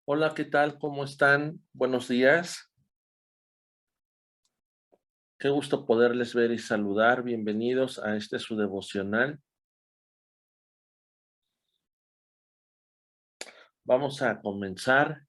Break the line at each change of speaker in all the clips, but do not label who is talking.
Hola, ¿qué tal? ¿Cómo están? Buenos días. Qué gusto poderles ver y saludar. Bienvenidos a este su devocional. Vamos a comenzar.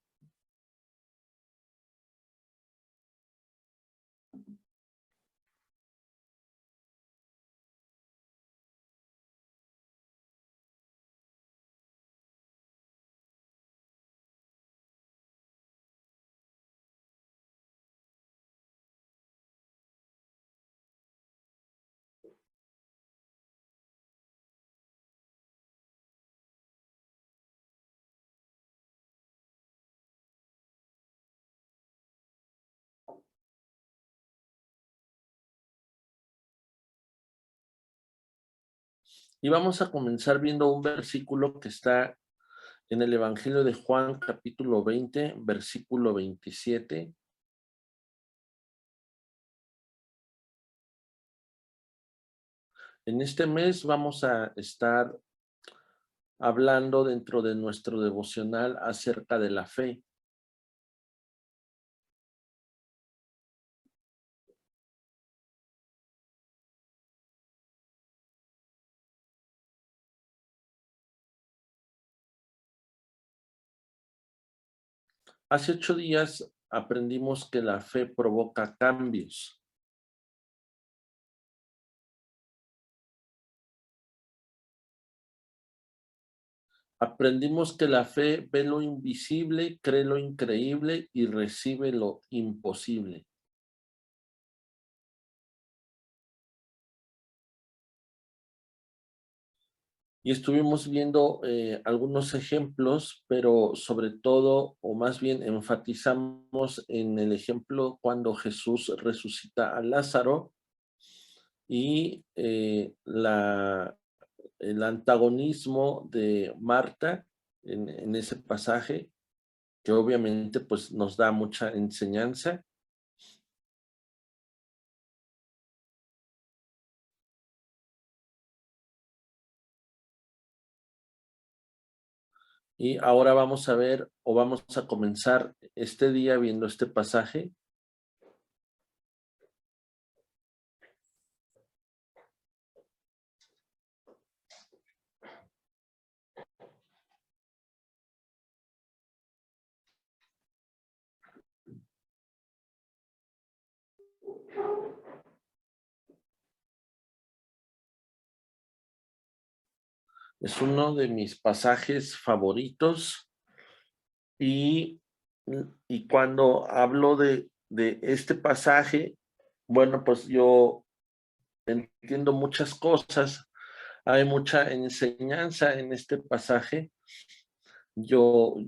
Y vamos a comenzar viendo un versículo que está en el Evangelio de Juan, capítulo 20, versículo 27. En este mes vamos a estar hablando dentro de nuestro devocional acerca de la fe. Hace 8 días aprendimos que la fe provoca cambios. Aprendimos que la fe ve lo invisible, cree lo increíble y recibe lo imposible. Y estuvimos viendo algunos ejemplos, pero sobre todo, o más bien enfatizamos en el ejemplo cuando Jesús resucita a Lázaro y el antagonismo de Marta en ese pasaje, que obviamente pues nos da mucha enseñanza. Y ahora vamos a ver o vamos a comenzar este día viendo este pasaje. Es uno de mis pasajes favoritos y, y cuando hablo de este pasaje, bueno, pues yo entiendo muchas cosas. Hay mucha enseñanza en este pasaje. Yo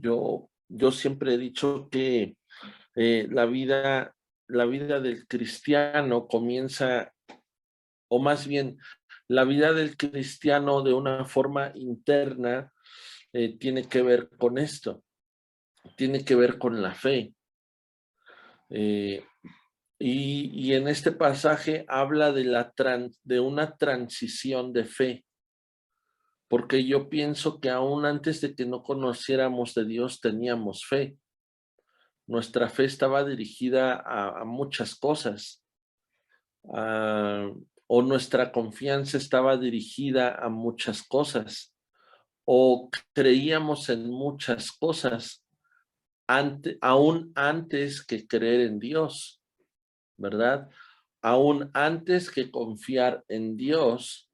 siempre he dicho que la vida del cristiano comienza, o más bien, la vida del cristiano de una forma interna tiene que ver con esto, tiene que ver con la fe. Eh, y en este pasaje habla de una transición de fe, porque yo pienso que aún antes de que no conociéramos de Dios teníamos fe. Nuestra fe estaba dirigida a muchas cosas, ah, o nuestra confianza estaba dirigida a muchas cosas, o creíamos en muchas cosas aún antes que creer en Dios, ¿verdad? Aún antes que confiar en Dios,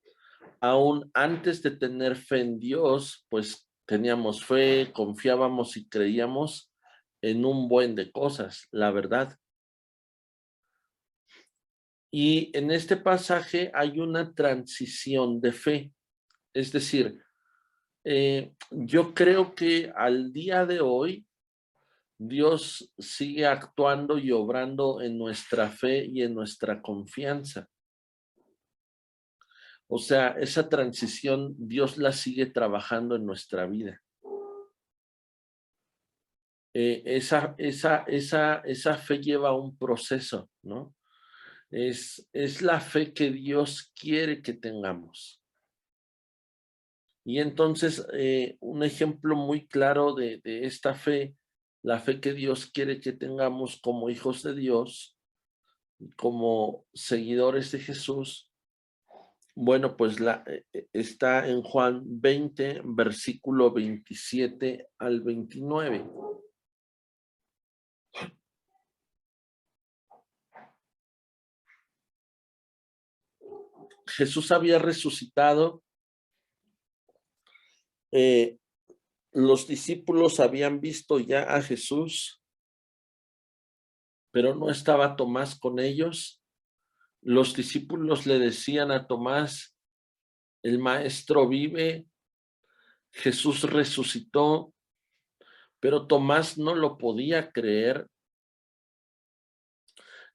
aún antes de tener fe en Dios, pues teníamos fe, confiábamos y creíamos en un buen de cosas, la verdad. Y en este pasaje hay una transición de fe, es decir, yo creo que al día de hoy Dios sigue actuando y obrando en nuestra fe y en nuestra confianza. O sea, esa transición Dios la sigue trabajando en nuestra vida. Esa fe lleva un proceso, ¿no? Es la fe que Dios quiere que tengamos. Y entonces, un ejemplo muy claro de esta fe la fe que Dios quiere que tengamos como hijos de Dios, como seguidores de Jesús, bueno, pues está en Juan 20, versículo 27 al 29. Jesús había resucitado, los discípulos habían visto ya a Jesús, pero no estaba Tomás con ellos. Los discípulos le decían a Tomás, el maestro vive, Jesús resucitó, pero Tomás no lo podía creer.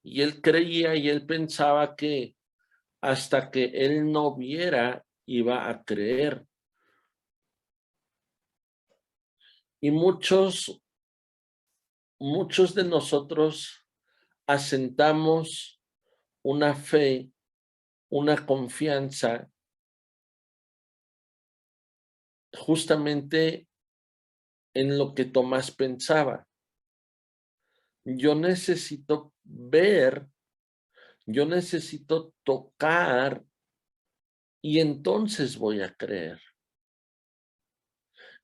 Y él creía y él pensaba que hasta que él no viera iba a creer. Y muchos de nosotros asentamos una fe, una confianza, justamente en lo que Tomás pensaba. Yo necesito ver, yo necesito tocar y entonces voy a creer.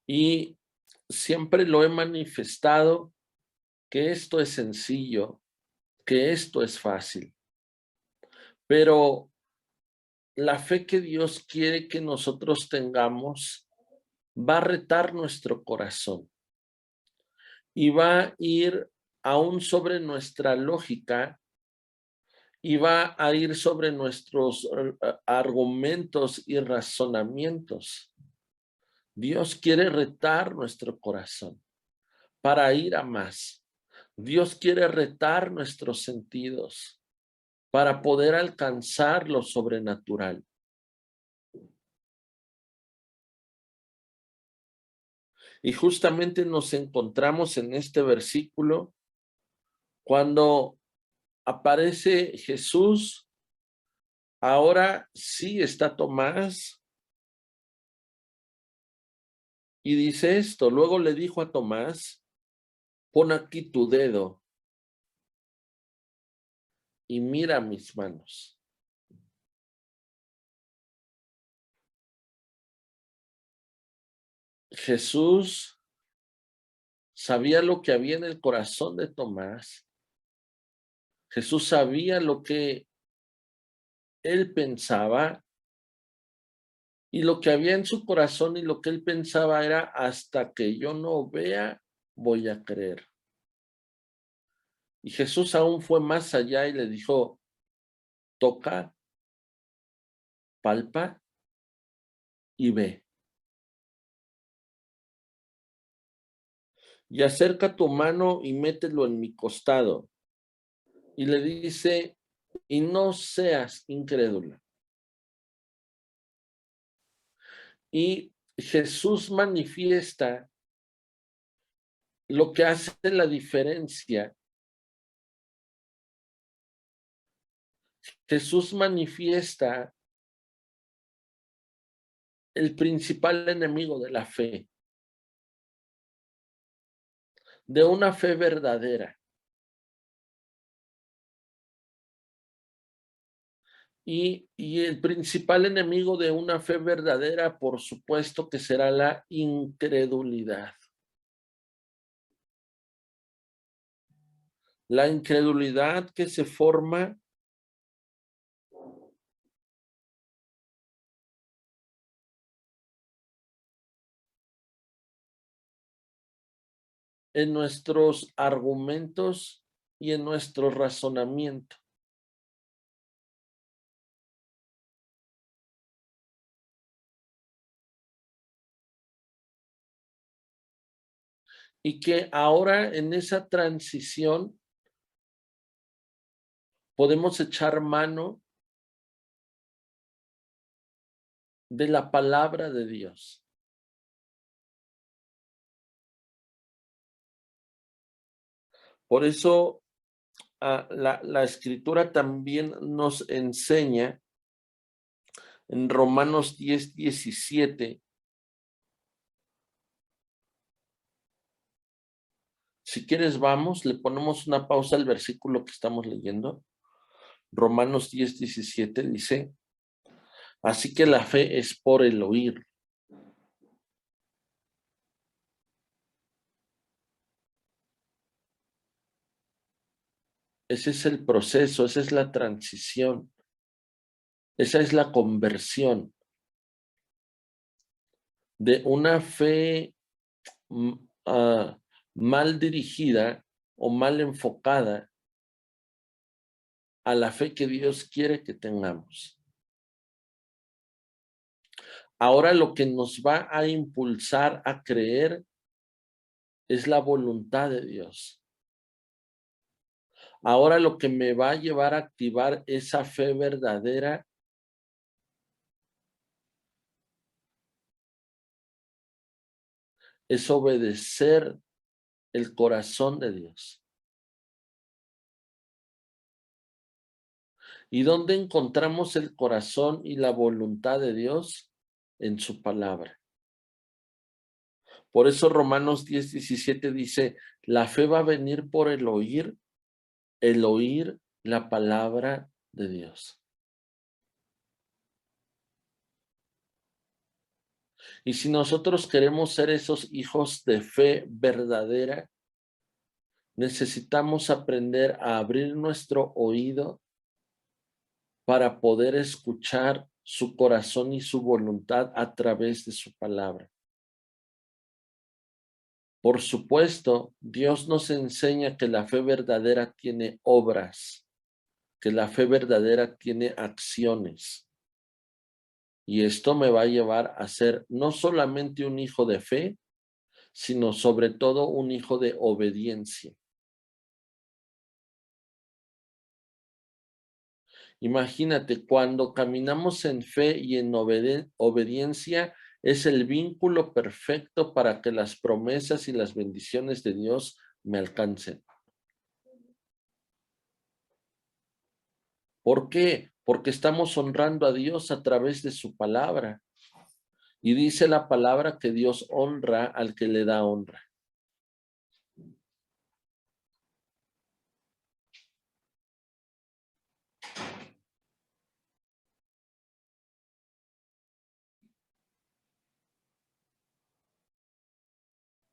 Y siempre lo he manifestado que esto es sencillo, que esto es fácil, pero la fe que Dios quiere que nosotros tengamos va a retar nuestro corazón y va a ir aún sobre nuestra lógica y va a ir sobre nuestros argumentos y razonamientos. Dios quiere retar nuestro corazón para ir a más. Dios quiere retar nuestros sentidos para poder alcanzar lo sobrenatural. Y justamente nos encontramos en este versículo cuando aparece Jesús. Ahora sí está Tomás y dice esto. Luego le dijo a Tomás, pon aquí tu dedo y mira mis manos. Jesús sabía lo que había en el corazón de Tomás. Jesús sabía lo que él pensaba y lo que había en su corazón y lo que él pensaba era hasta que yo no vea, voy a creer. Y Jesús aún fue más allá y le dijo, toca, palpa y ve. Y acerca tu mano y mételo en mi costado. Y le dice, y no seas incrédula. Y Jesús manifiesta lo que hace la diferencia. Jesús manifiesta el principal enemigo de la fe, de una fe verdadera. Y el principal enemigo de una fe verdadera, por supuesto, que será la incredulidad. La incredulidad que se forma en nuestros argumentos y en nuestro razonamiento. Y que ahora en esa transición podemos echar mano de la palabra de Dios. Por eso la escritura también nos enseña en Romanos 10:17, Si quieres, vamos, le ponemos una pausa al versículo que estamos leyendo. Romanos 10:17 dice, así que la fe es por el oír. Ese es el proceso, esa es la transición, esa es la conversión de una fe mal dirigida o mal enfocada a la fe que Dios quiere que tengamos. Ahora lo que nos va a impulsar a creer es la voluntad de Dios. Ahora lo que me va a llevar a activar esa fe verdadera es obedecer el corazón de Dios. ¿Y dónde encontramos el corazón y la voluntad de Dios? En su palabra. Por eso Romanos 10:17 dice, la fe va a venir por el oír la palabra de Dios. Y si nosotros queremos ser esos hijos de fe verdadera, necesitamos aprender a abrir nuestro oído para poder escuchar su corazón y su voluntad a través de su palabra. Por supuesto, Dios nos enseña que la fe verdadera tiene obras, que la fe verdadera tiene acciones. Y esto me va a llevar a ser no solamente un hijo de fe, sino sobre todo un hijo de obediencia. Imagínate, cuando caminamos en fe y en obediencia, es el vínculo perfecto para que las promesas y las bendiciones de Dios me alcancen. ¿Por qué? Porque estamos honrando a Dios a través de su palabra. Y dice la palabra que Dios honra al que le da honra.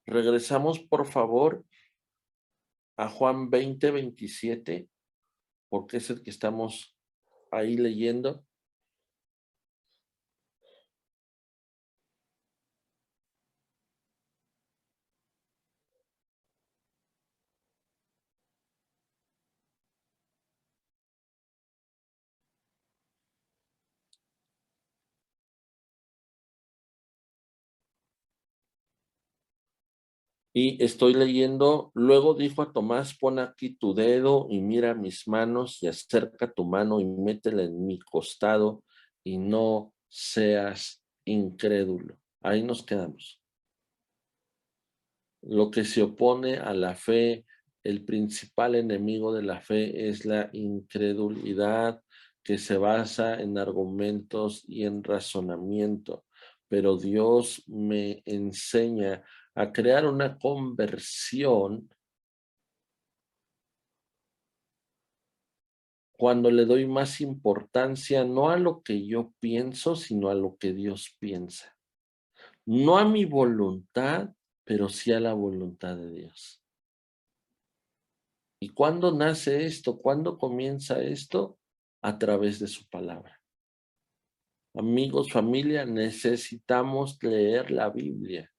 Regresamos, por favor, a Juan 20:27, porque es el que estamos ahí leyendo. Y estoy leyendo, luego dijo a Tomás, pon aquí tu dedo y mira mis manos y acerca tu mano y métela en mi costado y no seas incrédulo. Ahí nos quedamos. Lo que se opone a la fe, el principal enemigo de la fe es la incredulidad que se basa en argumentos y en razonamiento. Pero Dios me enseña a crear una conversión cuando le doy más importancia no a lo que yo pienso, sino a lo que Dios piensa. No a mi voluntad, pero sí a la voluntad de Dios. ¿Y cuándo nace esto? ¿Cuándo comienza esto? A través de su palabra. Amigos, familia, necesitamos leer la Biblia.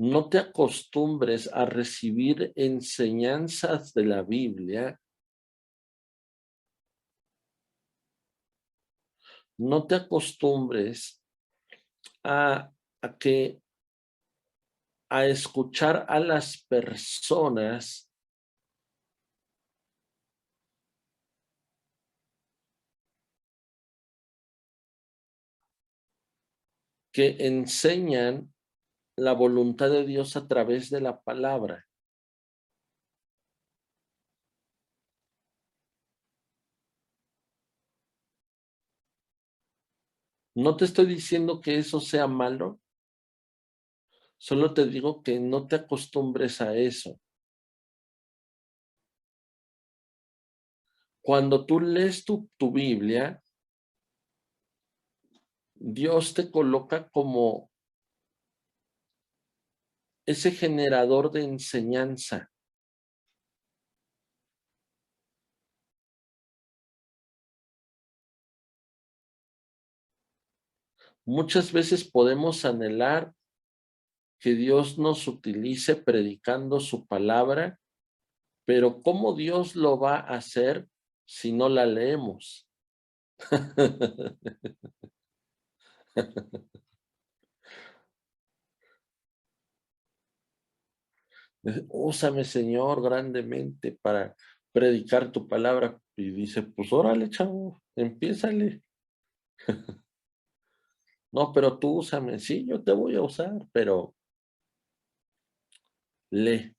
No te acostumbres a recibir enseñanzas de la Biblia. No te acostumbres a, a escuchar a las personas que enseñan la voluntad de Dios a través de la palabra. No te estoy diciendo que eso sea malo, Solo te digo que no te acostumbres a eso. Cuando tú lees tu Biblia, Dios te coloca como ese generador de enseñanza. Muchas veces podemos anhelar que Dios nos utilice predicando su palabra, pero ¿cómo Dios lo va a hacer si no la leemos? Úsame, Señor, grandemente para predicar tu palabra. Y dice, pues órale, chavo, empiézale. No, pero tú úsame. Sí, yo te voy a usar, pero lee.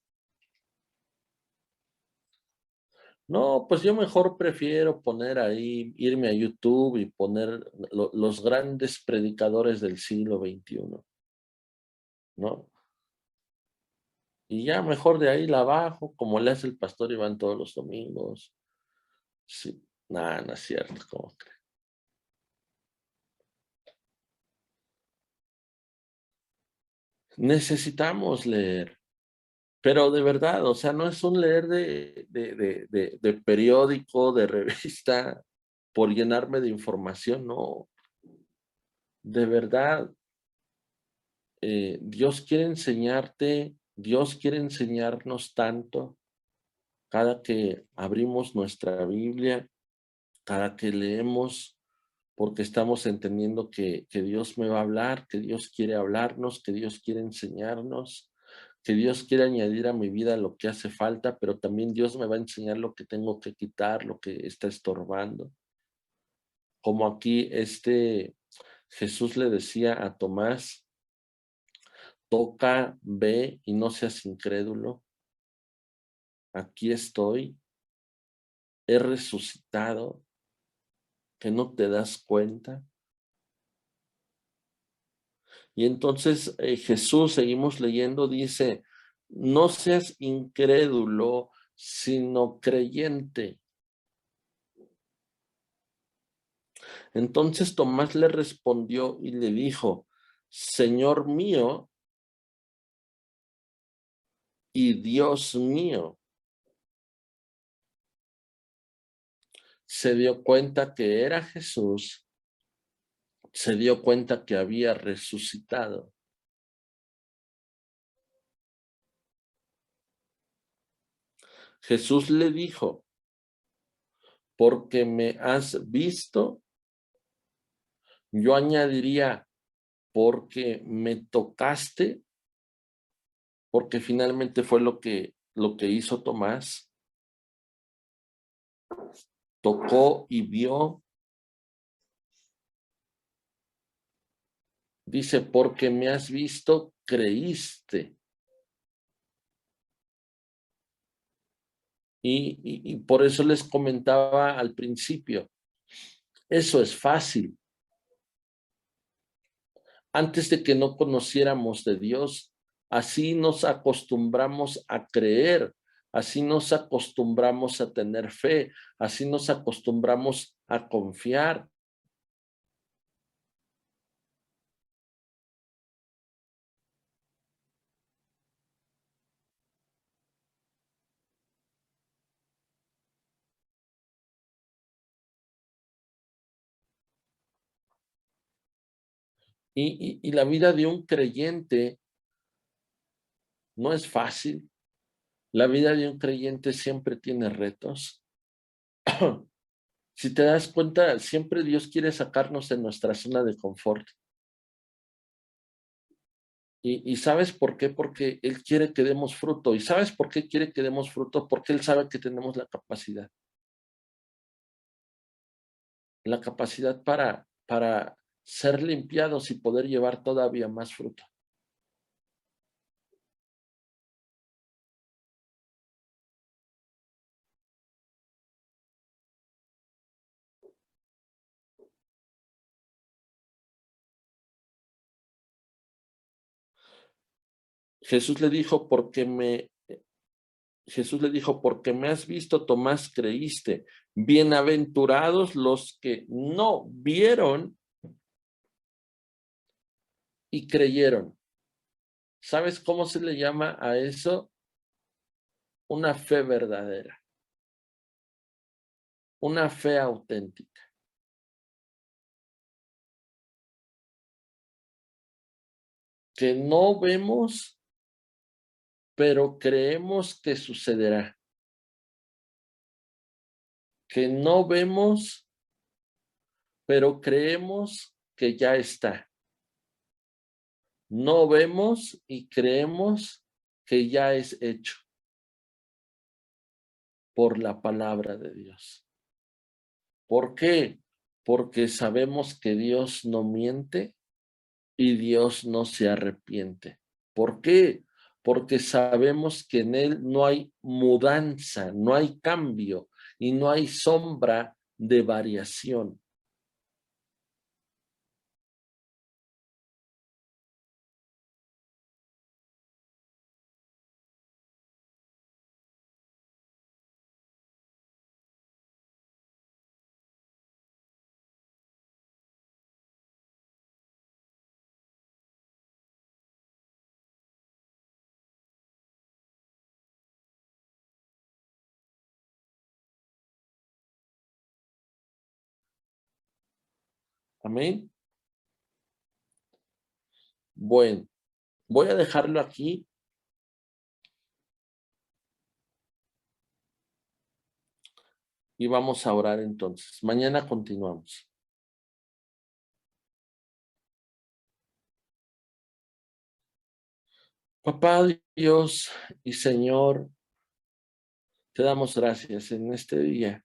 No, pues yo mejor prefiero poner ahí, irme a YouTube y poner los grandes predicadores del siglo XXI, ¿no? Y ya mejor de ahí la bajo, como le hace el pastor Iván todos los domingos. Sí, nada, no es cierto, ¿cómo crees? Necesitamos leer, pero de verdad, o sea, no es un leer de periódico, de revista, por llenarme de información, no. De verdad, Dios quiere enseñarte, Dios quiere enseñarnos tanto cada que abrimos nuestra Biblia, cada que leemos, porque estamos entendiendo que Dios me va a hablar, que Dios quiere hablarnos, que Dios quiere enseñarnos, que Dios quiere añadir a mi vida lo que hace falta, pero también Dios me va a enseñar lo que tengo que quitar, lo que está estorbando. Como aquí Jesús le decía a Tomás, toca, ve y no seas incrédulo. Aquí estoy, he resucitado, que no te das cuenta. Y entonces Jesús, seguimos leyendo, dice, no seas incrédulo, sino creyente. Entonces Tomás le respondió y le dijo, Señor mío y Dios mío. Se dio cuenta que era Jesús, se dio cuenta que había resucitado. Jesús le dijo, porque me has visto, yo añadiría, porque me tocaste, porque finalmente fue lo que hizo Tomás, tocó y vio, dice, porque me has visto, creíste. Y por eso les comentaba al principio, eso es fácil. Antes de que no conociéramos de Dios, así nos acostumbramos a creer, así nos acostumbramos a tener fe, así nos acostumbramos a confiar. Y la vida de un creyente no es fácil. La vida de un creyente siempre tiene retos. Si te das cuenta, siempre Dios quiere sacarnos de nuestra zona de confort. ¿Y sabes por qué? Porque Él quiere que demos fruto. ¿Y sabes por qué quiere que demos fruto? Porque Él sabe que tenemos la capacidad para ser limpiados y poder llevar todavía más fruto. Jesús le dijo, Jesús le dijo, porque me has visto, Tomás, creíste. Bienaventurados los que no vieron y creyeron. ¿Sabes cómo se le llama a eso? Una fe verdadera, una fe auténtica. Que no vemos, pero creemos que sucederá. Que no vemos, pero creemos que ya está. No vemos y creemos que ya es hecho por la palabra de Dios. ¿Por qué? Porque sabemos que Dios no miente y Dios no se arrepiente. ¿Por qué? Porque sabemos que en Él no hay mudanza, no hay cambio y no hay sombra de variación. Amén. Bueno, voy a dejarlo aquí. Y vamos a orar entonces. Mañana continuamos. Papá Dios y Señor, te damos gracias en este día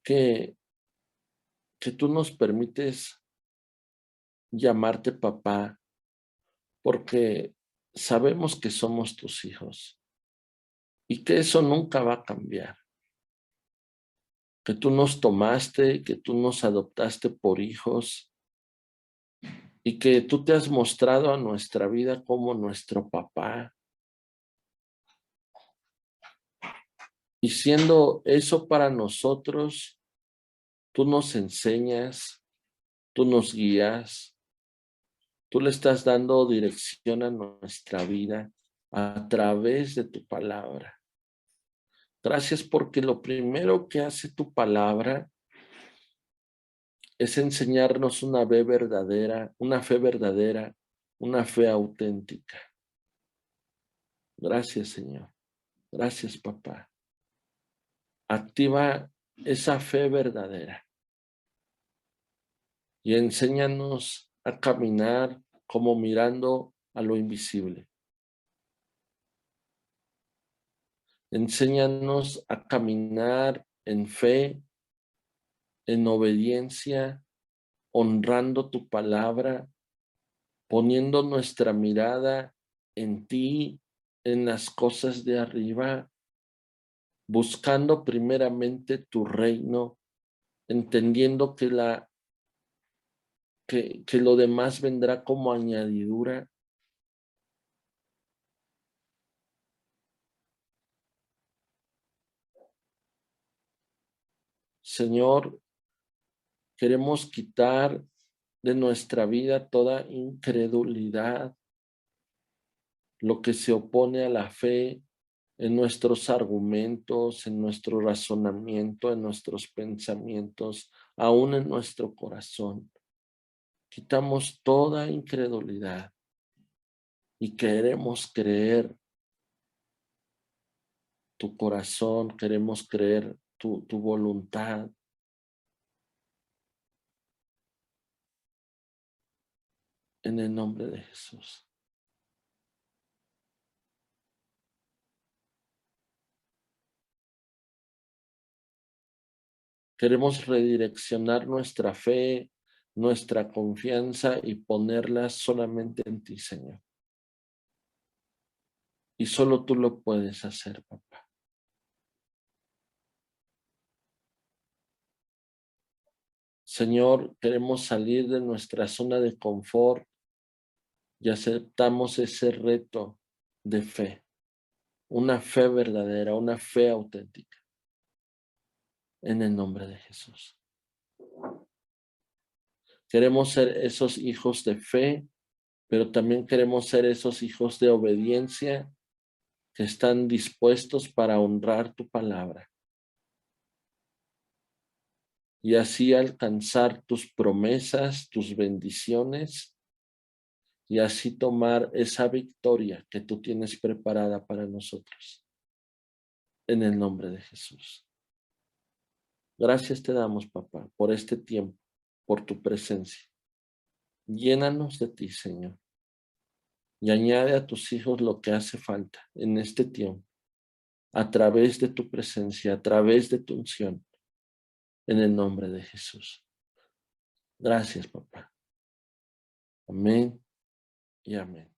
que, que tú nos permites llamarte papá porque sabemos que somos tus hijos y que eso nunca va a cambiar. Que tú nos tomaste, que tú nos adoptaste por hijos y que tú te has mostrado a nuestra vida como nuestro papá. Y siendo eso para nosotros, tú nos enseñas, tú nos guías, tú le estás dando dirección a nuestra vida a través de tu palabra. Gracias porque lo primero que hace tu palabra es enseñarnos una fe verdadera, una fe auténtica. Gracias, Señor. Gracias, papá. Activa esa fe verdadera y enséñanos a caminar como mirando a lo invisible. Enséñanos a caminar en fe, en obediencia, honrando tu palabra, poniendo nuestra mirada en ti, en las cosas de arriba, buscando primeramente tu reino, entendiendo que lo demás vendrá como añadidura. Señor, queremos quitar de nuestra vida toda incredulidad, lo que se opone a la fe en nuestros argumentos, en nuestro razonamiento, en nuestros pensamientos, aún en nuestro corazón. Quitamos toda incredulidad y queremos creer tu corazón, queremos creer tu voluntad. En el nombre de Jesús. Queremos redireccionar nuestra fe, nuestra confianza y ponerla solamente en ti, Señor. Y solo tú lo puedes hacer, papá. Señor, queremos salir de nuestra zona de confort y aceptamos ese reto de fe, una fe verdadera, una fe auténtica, en el nombre de Jesús. Queremos ser esos hijos de fe, pero también queremos ser esos hijos de obediencia que están dispuestos para honrar tu palabra y así alcanzar tus promesas, tus bendiciones y así tomar esa victoria que tú tienes preparada para nosotros. En el nombre de Jesús. Gracias te damos, papá, por este tiempo, por tu presencia. Llénanos de ti, Señor, y añade a tus hijos lo que hace falta en este tiempo, a través de tu presencia, a través de tu unción, en el nombre de Jesús. Gracias, papá. Amén y amén.